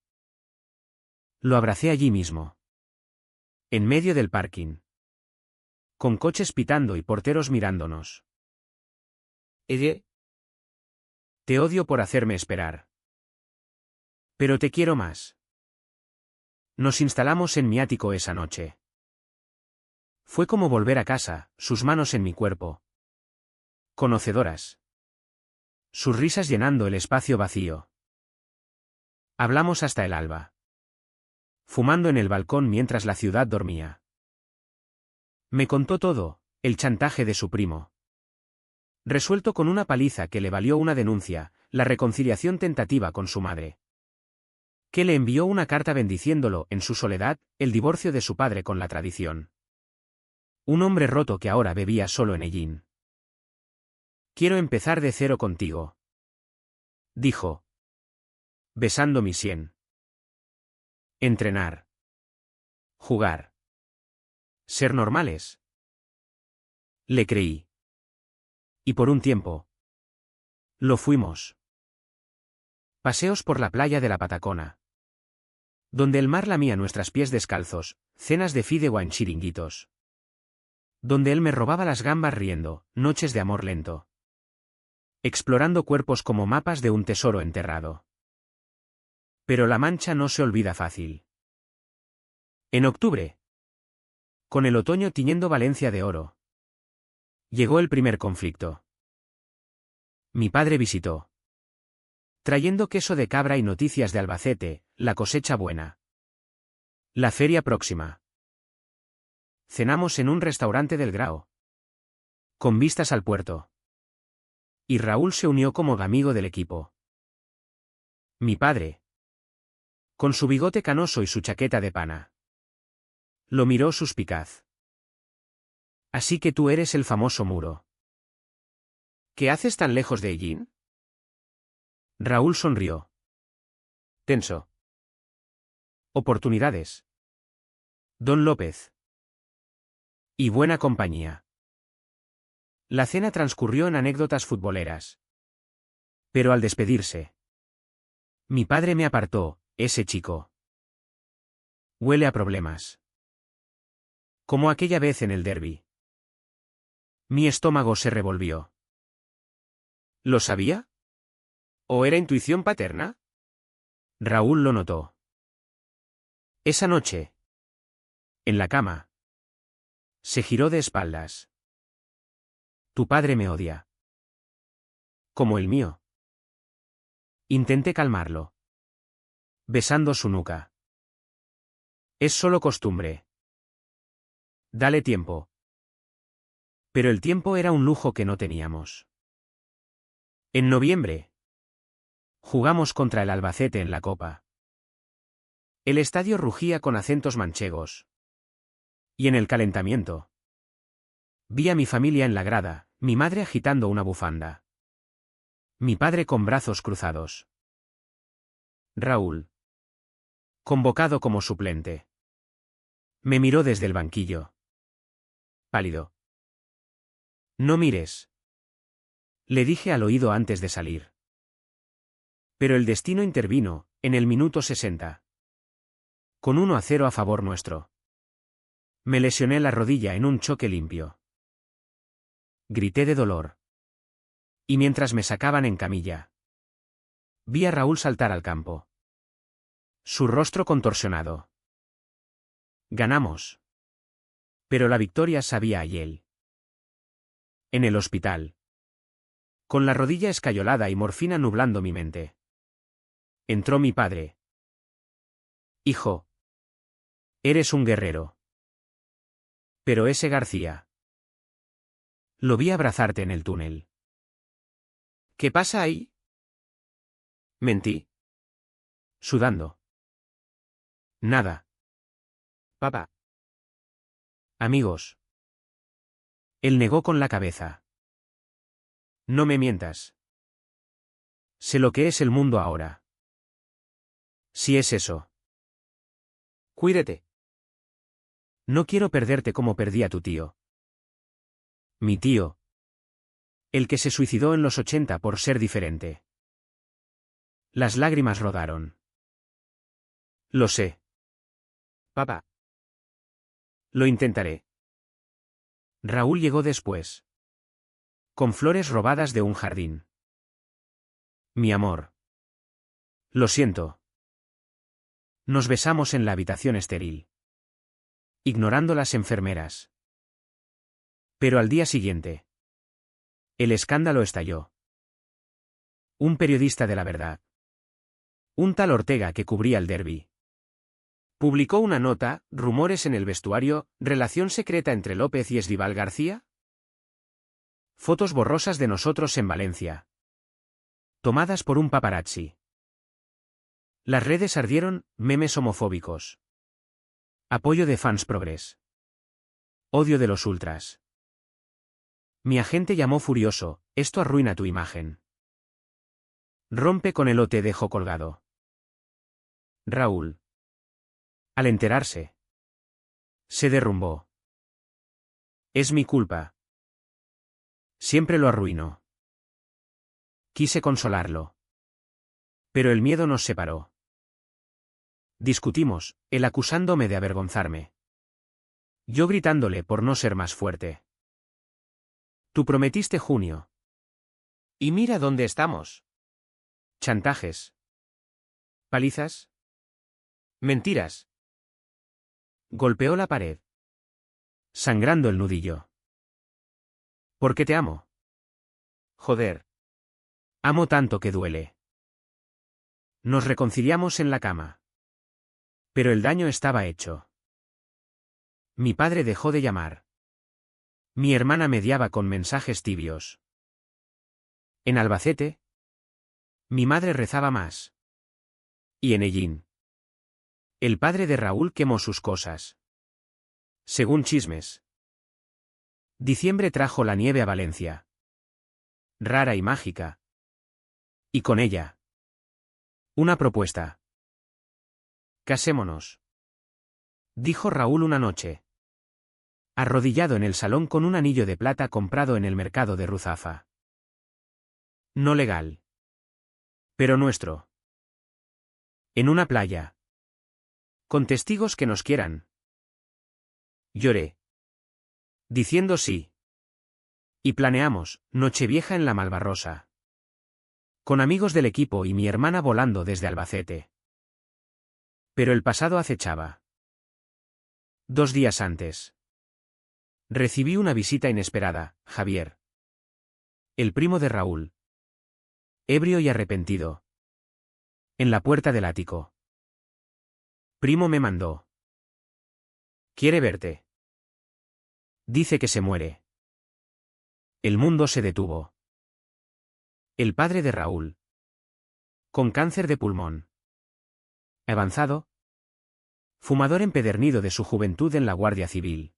Lo abracé allí mismo. En medio del parking. Con coches pitando y porteros mirándonos. Ella. Te odio por hacerme esperar. Pero te quiero más. Nos instalamos en mi ático esa noche. Fue como volver a casa, sus manos en mi cuerpo. Conocedoras. Sus risas llenando el espacio vacío. Hablamos hasta el alba. Fumando en el balcón mientras la ciudad dormía. Me contó todo, el chantaje de su primo. Resuelto con una paliza que le valió una denuncia, la reconciliación tentativa con su madre. Que le envió una carta bendiciéndolo, en su soledad, el divorcio de su padre con la tradición. Un hombre roto que ahora bebía solo en Ellín. Quiero empezar de cero contigo. Dijo. Besando mi sien. Entrenar. Jugar. Ser normales. Le creí. Y por un tiempo. Lo fuimos. Paseos por la playa de la Patacona. Donde el mar lamía nuestros pies descalzos, cenas de fideuá en chiringuitos. Donde él me robaba las gambas riendo, noches de amor lento. Explorando cuerpos como mapas de un tesoro enterrado. Pero la mancha no se olvida fácil. En octubre. Con el otoño tiñendo Valencia de oro. Llegó el primer conflicto. Mi padre visitó. Trayendo queso de cabra y noticias de Albacete, la cosecha buena. La feria próxima. Cenamos en un restaurante del Grao. Con vistas al puerto. Y Raúl se unió como amigo del equipo. Mi padre. Con su bigote canoso y su chaqueta de pana. Lo miró suspicaz. Así que tú eres el famoso Muro. ¿Qué haces tan lejos de Ellín? Raúl sonrió. Tenso. Oportunidades. Don López. Y buena compañía. La cena transcurrió en anécdotas futboleras. Pero al despedirse. Mi padre me apartó, ese chico. Huele a problemas. Como aquella vez en el derbi. Mi estómago se revolvió. ¿Lo sabía? ¿O era intuición paterna? Raúl lo notó. Esa noche. En la cama. Se giró de espaldas. Tu padre me odia. Como el mío. Intenté calmarlo. Besando su nuca. Es solo costumbre. Dale tiempo. Pero el tiempo era un lujo que no teníamos. En noviembre. Jugamos contra el Albacete en la Copa. El estadio rugía con acentos manchegos. Y en el calentamiento. Vi a mi familia en la grada, mi madre agitando una bufanda. Mi padre con brazos cruzados. Raúl. Convocado como suplente. Me miró desde el banquillo. Pálido. No mires. Le dije al oído antes de salir. Pero el destino intervino, en el minuto 60. Con 1-0 a favor nuestro. Me lesioné la rodilla en un choque limpio. Grité de dolor. Y mientras me sacaban en camilla. Vi a Raúl saltar al campo. Su rostro contorsionado. Ganamos. Pero la victoria sabía a hiel. En el hospital. Con la rodilla escayolada y morfina nublando mi mente. Entró mi padre. Hijo. Eres un guerrero. Pero ese García. Lo vi abrazarte en el túnel. ¿Qué pasa ahí? Mentí. Sudando. Nada. Papá. Amigos. Él negó con la cabeza. No me mientas. Sé lo que es el mundo ahora. Si es eso. Cuídate. No quiero perderte como perdí a tu tío. Mi tío. El que se suicidó en los 80 por ser diferente. Las lágrimas rodaron. Lo sé. Papá. Lo intentaré. Raúl llegó después. Con flores robadas de un jardín. Mi amor. Lo siento. Nos besamos en la habitación estéril. Ignorando las enfermeras. Pero al día siguiente. El escándalo estalló. Un periodista de La Verdad. Un tal Ortega que cubría el derbi. Publicó una nota, rumores en el vestuario, relación secreta entre López y Esdíbal García. Fotos borrosas de nosotros en Valencia. Tomadas por un paparazzi. Las redes ardieron, memes homofóbicos. Apoyo de fans progres. Odio de los ultras. Mi agente llamó furioso, esto arruina tu imagen. Rompe con el o te dejo colgado. Raúl. Al enterarse. Se derrumbó. Es mi culpa. Siempre lo arruino. Quise consolarlo. Pero el miedo nos separó. Discutimos, él acusándome de avergonzarme. Yo gritándole por no ser más fuerte. Tú prometiste junio. Y mira dónde estamos. Chantajes. Palizas. Mentiras. Golpeó la pared. Sangrando el nudillo. Porque te amo. Joder. Amo tanto que duele. Nos reconciliamos en la cama. Pero el daño estaba hecho. Mi padre dejó de llamar. Mi hermana mediaba con mensajes tibios. En Albacete. Mi madre rezaba más. Y en Ellín. El padre de Raúl quemó sus cosas. Según chismes. Diciembre trajo la nieve a Valencia. Rara y mágica. Y con ella. Una propuesta. Casémonos. Dijo Raúl una noche. Arrodillado en el salón con un anillo de plata comprado en el mercado de Ruzafa. No legal. Pero nuestro. En una playa. Con testigos que nos quieran. Lloré. Diciendo sí. Y planeamos, Nochevieja en la Malvarrosa. Con amigos del equipo y mi hermana volando desde Albacete. Pero el pasado acechaba. 2 días antes. Recibí una visita inesperada, Javier. El primo de Raúl. Ebrio y arrepentido. En la puerta del ático. Primo me mandó. Quiere verte. Dice que se muere. El mundo se detuvo. El padre de Raúl. Con cáncer de pulmón. Avanzado. Fumador empedernido de su juventud en la Guardia Civil.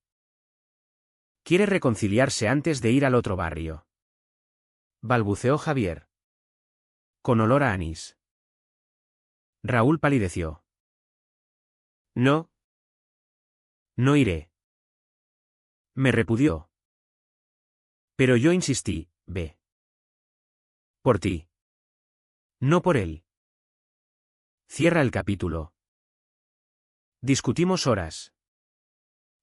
Quiere reconciliarse antes de ir al otro barrio. Balbuceó Javier. Con olor a anís. Raúl palideció. No. No iré. Me repudió. Pero yo insistí, ve. Por ti. No por él. Cierra el capítulo. Discutimos horas.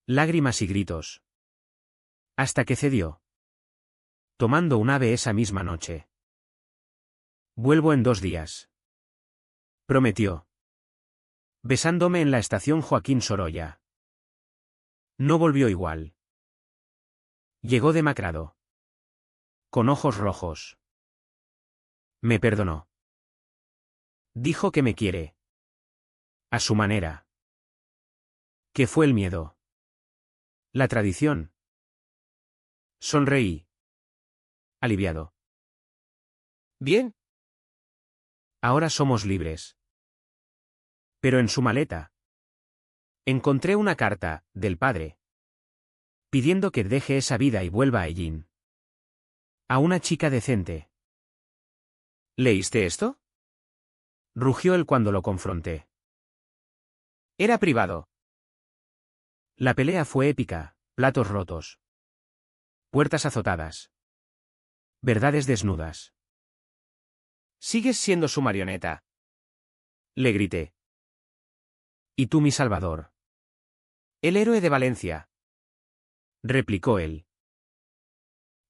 Lágrimas y gritos. Hasta que cedió. Tomando un ave esa misma noche. Vuelvo en 2 días. prometió, besándome en la estación Joaquín Sorolla. No volvió igual. Llegó demacrado, con ojos rojos. Me perdonó. Dijo que me quiere. A su manera. ¿Qué fue el miedo? La tradición. Sonreí. Aliviado. Bien. Ahora somos libres. Pero en su maleta encontré una carta, del padre, pidiendo que deje esa vida y vuelva a Ellín. A una chica decente. ¿Leíste esto? Rugió él cuando lo confronté. Era privado. La pelea fue épica, platos rotos. Puertas azotadas. Verdades desnudas. Sigues siendo su marioneta. Le grité. ¿Y tú mi salvador? El héroe de Valencia. Replicó él.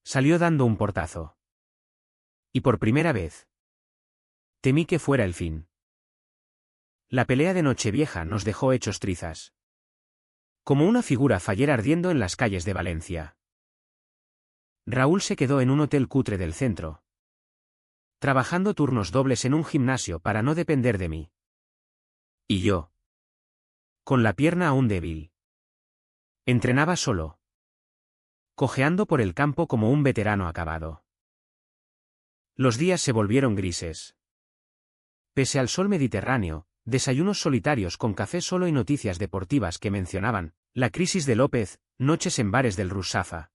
Salió dando un portazo. Y por primera vez temí que fuera el fin. La pelea de Nochevieja nos dejó hechos trizas. Como una figura fallera ardiendo en las calles de Valencia. Raúl se quedó en un hotel cutre del centro, trabajando turnos dobles en un gimnasio para no depender de mí. Y yo, con la pierna aún débil, entrenaba solo, cojeando por el campo como un veterano acabado. Los días se volvieron grises. Pese al sol mediterráneo, desayunos solitarios con café solo y noticias deportivas que mencionaban la crisis de López, noches en bares del Rusafa,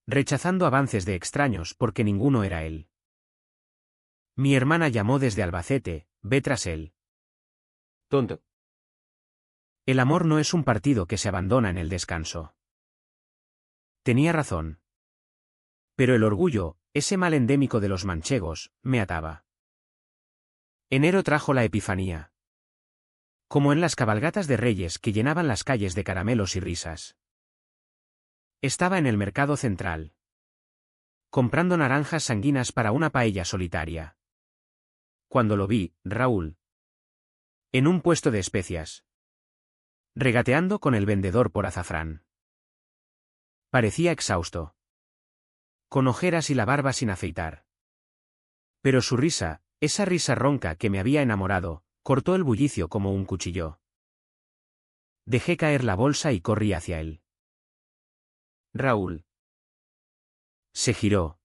rechazando avances de extraños porque ninguno era él. Mi hermana llamó desde Albacete, ve tras él. Tonto. El amor no es un partido que se abandona en el descanso. Tenía razón. Pero el orgullo, ese mal endémico de los manchegos, me ataba. Enero trajo la epifanía. Como en las cabalgatas de reyes que llenaban las calles de caramelos y risas. Estaba en el mercado central, comprando naranjas sanguinas para una paella solitaria. Cuando lo vi, Raúl, en un puesto de especias, regateando con el vendedor por azafrán. Parecía exhausto, con ojeras y la barba sin afeitar. Pero su risa, esa risa ronca que me había enamorado, cortó el bullicio como un cuchillo. Dejé caer la bolsa y corrí hacia él. Raúl. Se giró,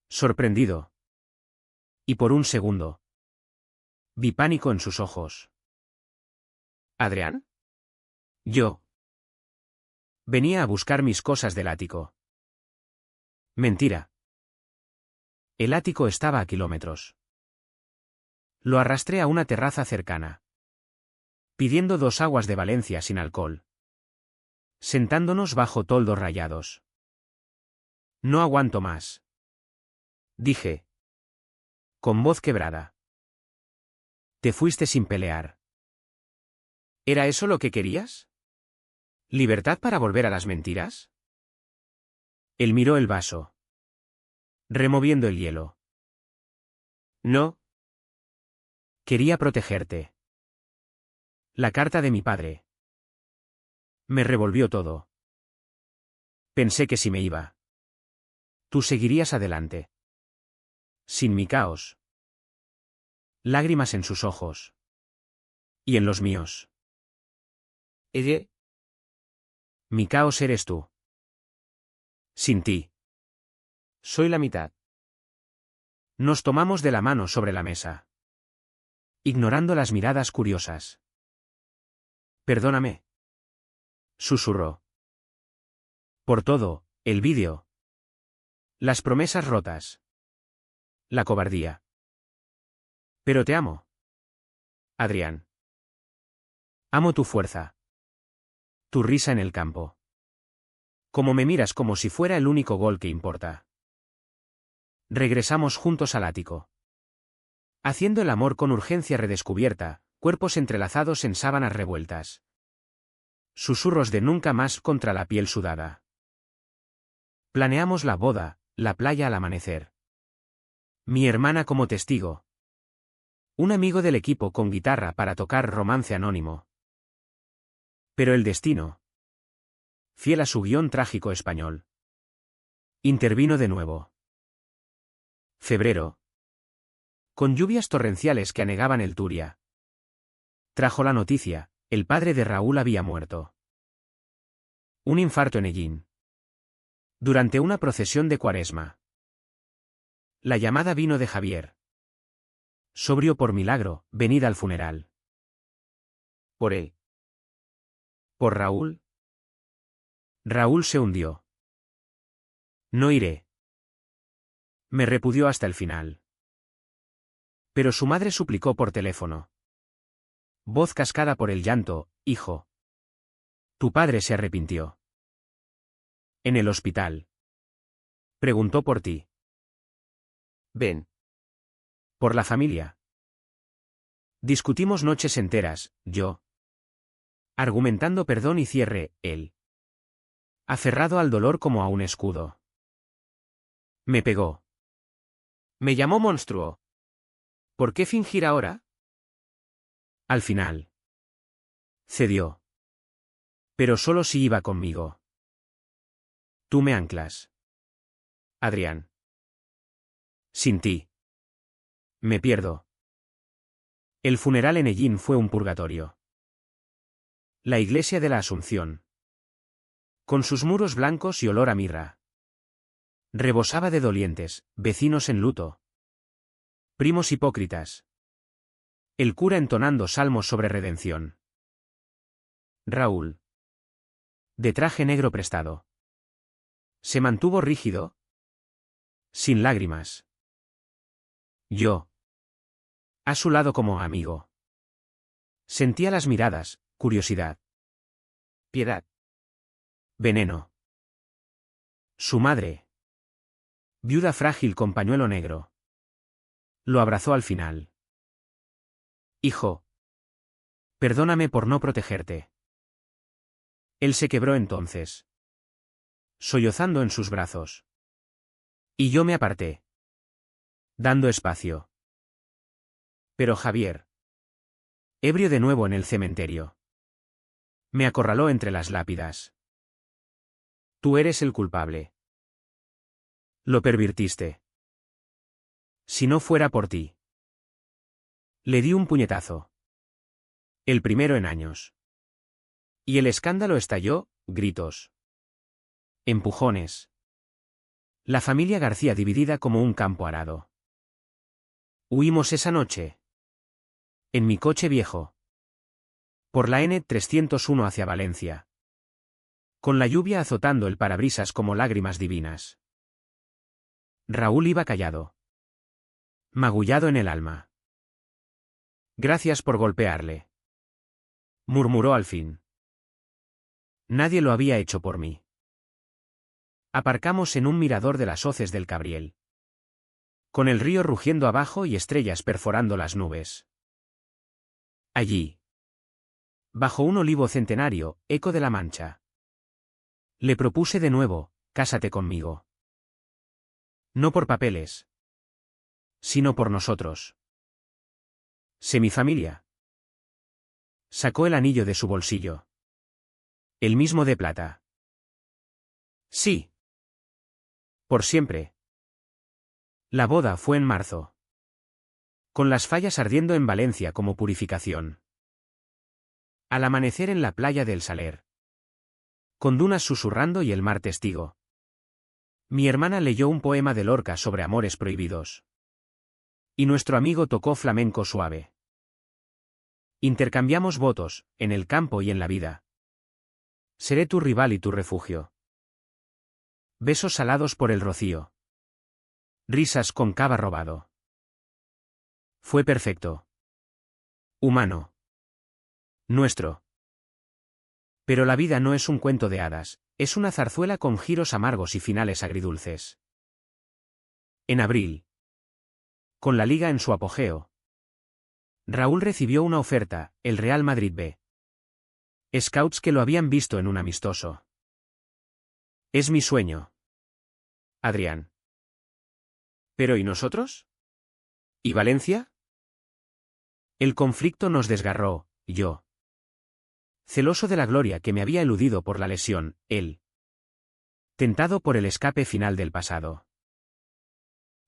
sorprendido. Y por un segundo vi pánico en sus ojos. ¿Adrián? Yo venía a buscar mis cosas del ático. Mentira. El ático estaba a kilómetros. Lo arrastré a una terraza cercana, pidiendo 2 aguas de Valencia sin alcohol. Sentándonos bajo toldos rayados. No aguanto más, dije, con voz quebrada. Te fuiste sin pelear. ¿Era eso lo que querías? ¿Libertad para volver a las mentiras? Él miró el vaso, removiendo el hielo. No. Quería protegerte. La carta de mi padre. Me revolvió todo. Pensé que si me iba, tú seguirías adelante. Sin mi caos. Lágrimas en sus ojos. Y en los míos. ¿Ella? Mi caos eres tú. Sin ti. Soy la mitad. Nos tomamos de la mano sobre la mesa, ignorando las miradas curiosas. Perdóname, susurró. Por todo, el vídeo. Las promesas rotas. La cobardía. Pero te amo, Adrián. Amo tu fuerza. Tu risa en el campo. Como me miras como si fuera el único gol que importa. Regresamos juntos al ático. Haciendo el amor con urgencia redescubierta, cuerpos entrelazados en sábanas revueltas. Susurros de nunca más contra la piel sudada. Planeamos la boda, la playa al amanecer. Mi hermana como testigo. Un amigo del equipo con guitarra para tocar Romance Anónimo. Pero el destino, fiel a su guión trágico español, intervino de nuevo. Febrero. Con lluvias torrenciales que anegaban el Turia. Trajo la noticia, el padre de Raúl había muerto. Un infarto en Ellín. Durante una procesión de Cuaresma. La llamada vino de Javier. Sobrio por milagro, venid al funeral. ¿Por él? ¿Por Raúl? Raúl se hundió. No iré. Me repudió hasta el final. Pero su madre suplicó por teléfono. Voz cascada por el llanto, hijo. Tu padre se arrepintió. En el hospital. Preguntó por ti. Ven. Por la familia. Discutimos noches enteras, yo. Argumentando perdón y cierre, él. Aferrado al dolor como a un escudo. Me pegó. Me llamó monstruo. ¿Por qué fingir ahora? Al final. Cedió. Pero solo si iba conmigo. Tú me anclas. Adrián. Sin ti. Me pierdo. El funeral en Ellín fue un purgatorio. La iglesia de la Asunción. Con sus muros blancos y olor a mirra. Rebosaba de dolientes, vecinos en luto. Primos hipócritas. El cura entonando salmos sobre redención. Raúl. De traje negro prestado. Se mantuvo rígido. Sin lágrimas. Yo. A su lado como amigo. Sentía las miradas, curiosidad. Piedad. Veneno. Su madre. Viuda frágil con pañuelo negro. Lo abrazó al final. Hijo. Perdóname por no protegerte. Él se quebró entonces. Sollozando en sus brazos. Y yo me aparté. Dando espacio. Pero Javier. Ebrio de nuevo en el cementerio. Me acorraló entre las lápidas. Tú eres el culpable. Lo pervirtiste. Si no fuera por ti. Le di un puñetazo. El primero en años. Y el escándalo estalló, gritos. Empujones. La familia García dividida como un campo arado. Huimos esa noche. En mi coche viejo. Por la N301 hacia Valencia. Con la lluvia azotando el parabrisas como lágrimas divinas. Raúl iba callado. Magullado en el alma. Gracias por golpearle. Murmuró al fin. Nadie lo había hecho por mí. Aparcamos en un mirador de las hoces del Cabriel. Con el río rugiendo abajo y estrellas perforando las nubes. Allí. Bajo un olivo centenario, eco de la Mancha. Le propuse de nuevo, cásate conmigo. No por papeles. Sino por nosotros. Sé mi familia. Sacó el anillo de su bolsillo. El mismo de plata. Sí. Por siempre. La boda fue en marzo. Con las fallas ardiendo en Valencia como purificación. Al amanecer en la playa del Saler. Con dunas susurrando y el mar testigo. Mi hermana leyó un poema de Lorca sobre amores prohibidos. Y nuestro amigo tocó flamenco suave. Intercambiamos votos, en el campo y en la vida. Seré tu rival y tu refugio. Besos salados por el rocío. Risas con cava robado. Fue perfecto. Humano. Nuestro. Pero la vida no es un cuento de hadas, es una zarzuela con giros amargos y finales agridulces. En abril. Con la liga en su apogeo. Raúl recibió una oferta, el Real Madrid B. Scouts que lo habían visto en un amistoso. Es mi sueño. Adrián. ¿Pero y nosotros? ¿Y Valencia? El conflicto nos desgarró, yo. Celoso de la gloria que me había eludido por la lesión, él. Tentado por el escape final del pasado.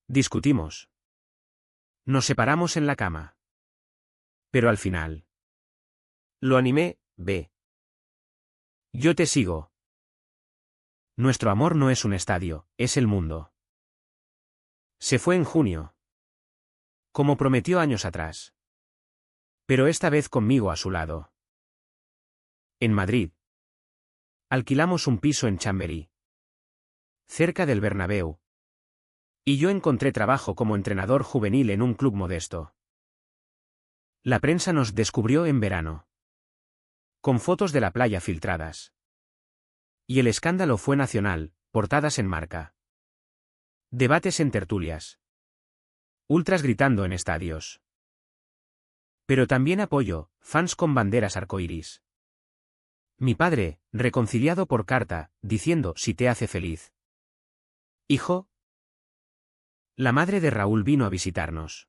Discutimos. Nos separamos en la cama. Pero al final. Lo animé, ve. Yo te sigo. Nuestro amor no es un estadio, es el mundo. Se fue en junio. Como prometió años atrás. Pero esta vez conmigo a su lado. En Madrid. Alquilamos un piso en Chamberí. Cerca del Bernabéu. Y yo encontré trabajo como entrenador juvenil en un club modesto. La prensa nos descubrió en verano. Con fotos de la playa filtradas. Y el escándalo fue nacional, portadas en Marca. Debates en tertulias. Ultras gritando en estadios. Pero también apoyo, fans con banderas arcoíris. Mi padre, reconciliado por carta, diciendo si te hace feliz. Hijo. La madre de Raúl vino a visitarnos.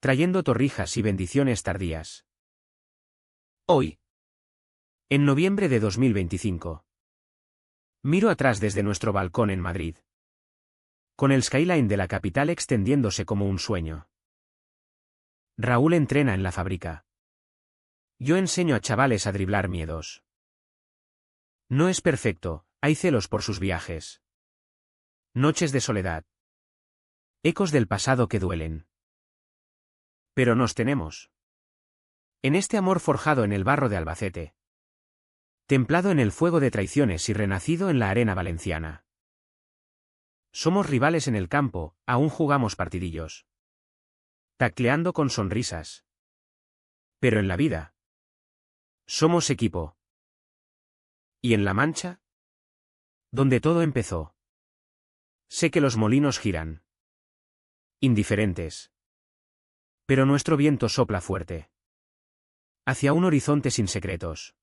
Trayendo torrijas y bendiciones tardías. Hoy. En noviembre de 2025. Miro atrás desde nuestro balcón en Madrid. Con el skyline de la capital extendiéndose como un sueño. Raúl entrena en la fábrica. Yo enseño a chavales a driblar miedos. No es perfecto, hay celos por sus viajes. Noches de soledad. Ecos del pasado que duelen. Pero nos tenemos. En este amor forjado en el barro de Albacete. Templado en el fuego de traiciones y renacido en la arena valenciana. Somos rivales en el campo, aún jugamos partidillos. Tacleando con sonrisas. Pero en la vida. Somos equipo. ¿Y en La Mancha? Donde todo empezó. Sé que los molinos giran. Indiferentes. Pero nuestro viento sopla fuerte. Hacia un horizonte sin secretos.